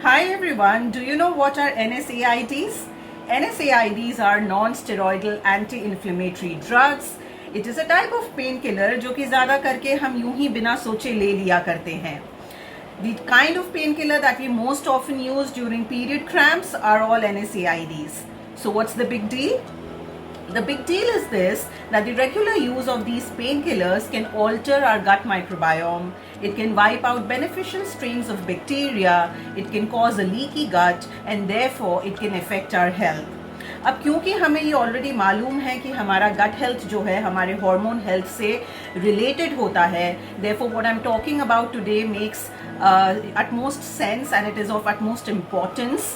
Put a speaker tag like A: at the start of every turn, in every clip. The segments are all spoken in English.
A: Hi everyone, do you know what are NSAIDs? NSAIDs are non-steroidal anti-inflammatory drugs. It is a type of painkiller जो कि ज़्यादा करके हम यूं ही बिना सोचे ले लिया करते हैं. The kind of painkiller that we most often use during period cramps are all NSAIDs. So what's the big deal? The big deal is this, that the regular use of these painkillers can alter our gut microbiome, it can wipe out beneficial strains of bacteria, it can cause a leaky gut and therefore it can affect our health. अब क्योंकि हमें ये already मालूम है कि हमारा gut health जो है हमारे हार्मोन हेल्थ से रिलेटेड होता है, therefore what I'm talking about today makes utmost sense and it is of utmost importance.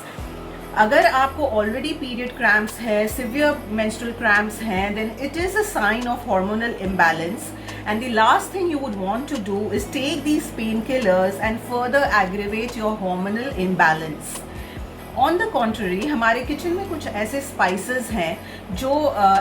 A: अगर आपको ऑलरेडी पीरियड क्रैम्प्स है, सिवियर मेंस्ट्रुअल क्रैम्प्स हैं, then it is a sign of hormonal imbalance and the last thing you would want to do is take these painkillers and further aggravate your hormonal imbalance. On the contrary, हमारे kitchen में कुछ ऐसे spices हैं जो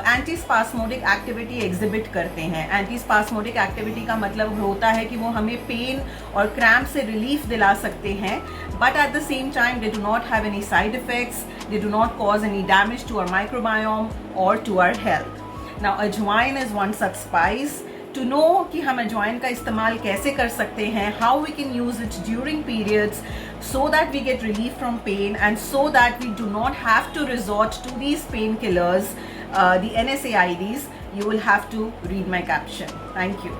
A: anti spasmodic activity exhibit करते हैं. Anti spasmodic activity का मतलब होता है कि वो हमें पेन और क्रैम्प से रिलीफ दिला सकते हैं, but at the same time they do not have any side effects, they do not cause any damage to our microbiome और to our health. Now ajwain is one such spice. To know कि हम अजवाइन का इस्तेमाल कैसे कर सकते हैं, how we can use it during periods so that we get relief from pain and so that we do not have to resort to these painkillers, the NSAIDs, you will have to read my caption. Thank you.